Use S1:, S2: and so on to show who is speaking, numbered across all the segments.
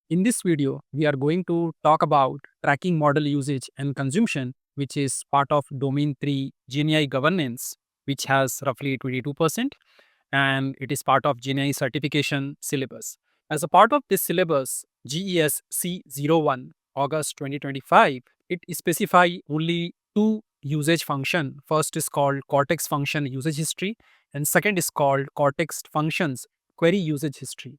S1: In this video, we are going to talk about tracking model usage and consumption, which is part of Domain 3 GenAI governance, which has roughly 22%, and it is part of GenAI certification syllabus. As a part of this syllabus, GES C01, August 2025, it specifies only two usage function. First is called Cortex function usage history, and second is called Cortex functions query usage history.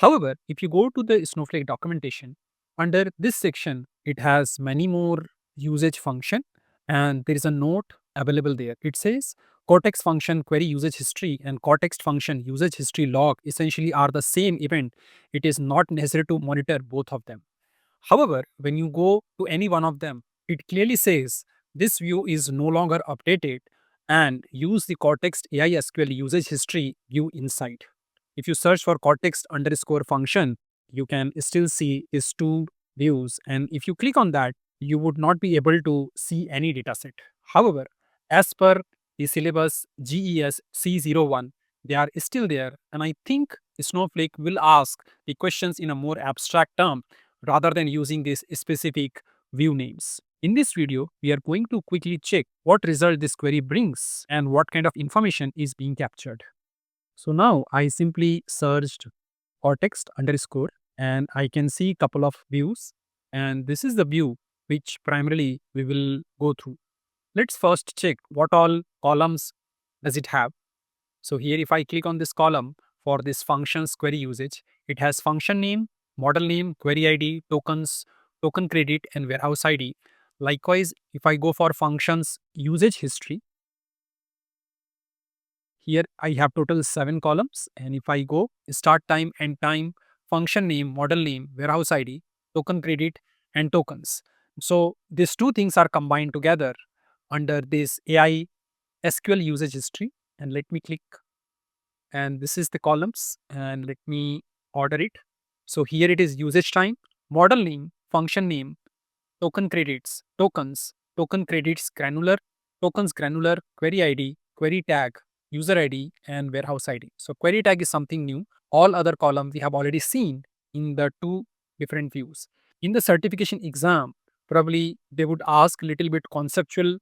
S1: However, if you go to the Snowflake documentation, under this section, it has many more usage function and there is a note available there. It says Cortex function query usage history and Cortex function usage history log essentially are the same event. It is not necessary to monitor both of them. However, when you go to any one of them, it clearly says this view is no longer updated and use the Cortex AI SQL usage history view inside. If you search for Cortex underscore function, you can still see these two views. And if you click on that, you would not be able to see any dataset. However, as per the syllabus GES C01, they are still there. And I think Snowflake will ask the questions in a more abstract term rather than using these specific view names. In this video, we are going to quickly check what result this query brings and what kind of information is being captured. So now I simply searched Cortex underscore and I can see a couple of views, and this is the view which primarily we will go through. Let's first check what all columns does it have. So here if I click on this column for this functions query usage, it has function name, model name, query ID, tokens, token credit and warehouse ID. Likewise, if I go for functions usage history, here I have total 7 columns, and if I go start time, end time, function name, model name, warehouse ID, token credit and tokens. So these two things are combined together under this AI SQL usage history, and let me click, and this is the columns, and let me order it. So here it is usage time, model name, function name, token credits, tokens, token credits granular, tokens granular, query ID, query tag, user ID, and warehouse ID. So query tag is something new. All other columns we have already seen in the two different views. In the certification exam, probably they would ask little bit conceptual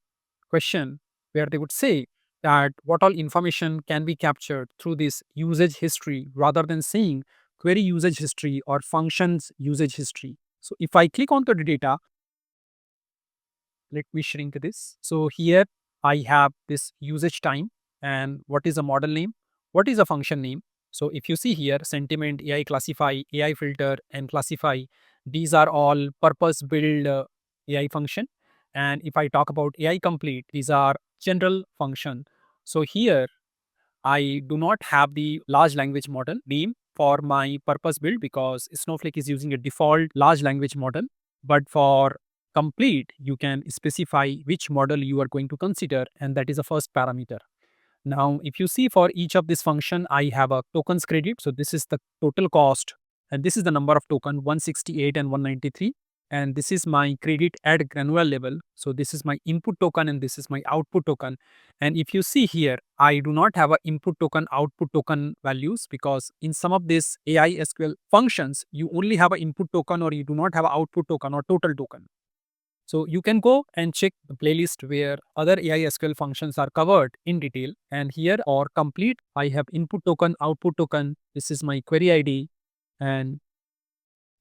S1: question where they would say that what all information can be captured through this usage history rather than saying query usage history or functions usage history. So if I click onto the data, let me shrink this. So here I have this usage time and what is a model name, what is a function name. So if you see here, sentiment, AI classify, AI filter and classify, these are all purpose built AI function. And if I talk about AI complete, these are general function. So here I do not have the large language model name for my purpose build because Snowflake is using a default large language model. But for complete, you can specify which model you are going to consider, and that is the first parameter. Now, if you see for each of this function, I have a tokens credit. So this is the total cost, and this is the number of token 168 and 193. And this is my credit at granular level. So this is my input token and this is my output token. And if you see here, I do not have a input token, output token values because in some of these AI SQL functions, you only have an input token or you do not have an output token or total token. So you can go and check the playlist where other AI SQL functions are covered in detail. And here or complete, I have input token, output token. This is my query ID. And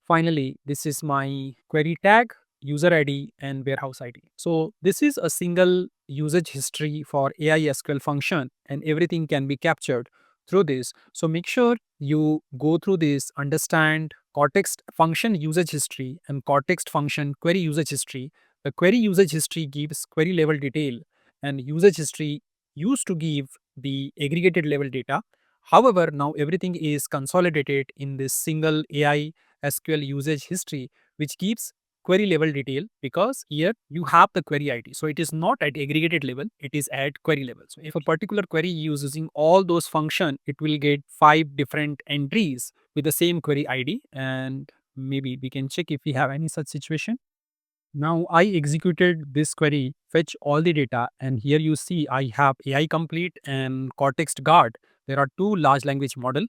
S1: finally, this is my query tag, user ID and warehouse ID. So this is a single usage history for AI SQL function and everything can be captured through this. So make sure you go through this, understand Cortex function usage history and Cortex function query usage history. The query usage history gives query level detail and usage history used to give the aggregated level data. However, now everything is consolidated in this single AI SQL usage history, which gives query level detail because here you have the query ID. So it is not at aggregated level, it is at query level. So if a particular query is using all those functions, it will get 5 different entries with the same query ID. And maybe we can check if we have any such situation. Now I executed this query, fetch all the data, and here you see I have AI complete and Cortex guard. There are two large language model.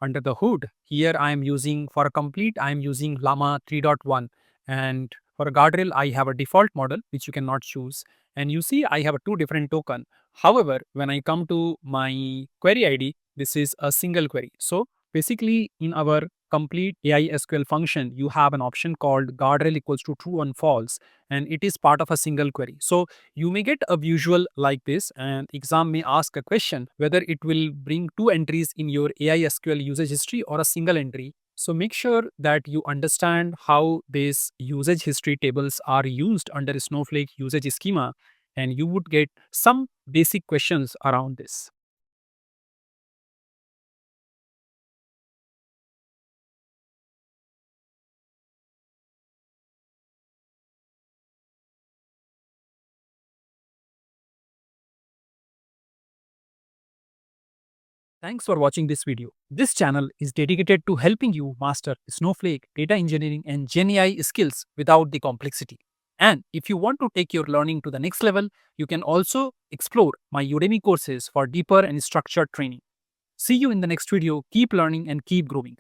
S1: under the hood. Here I am using for a complete, I am using Llama 3.1, and for a guardrail, I have a default model which you cannot choose. And you see, I have a two different token. However, when I come to my query ID, this is a single query. So basically, in our complete AI SQL function, you have an option called guardrail equals to true and false, and it is part of a single query. So you may get a visual like this, and exam may ask a question whether it will bring two entries in your AI SQL usage history or a single entry. So make sure that you understand how these usage history tables are used under Snowflake usage schema, and you would get some basic questions around this. Thanks for watching this video. This channel is dedicated to helping you master Snowflake, data engineering, and GenAI skills without the complexity. And if you want to take your learning to the next level, you can also explore my Udemy courses for deeper and structured training. See you in the next video. Keep learning and keep growing.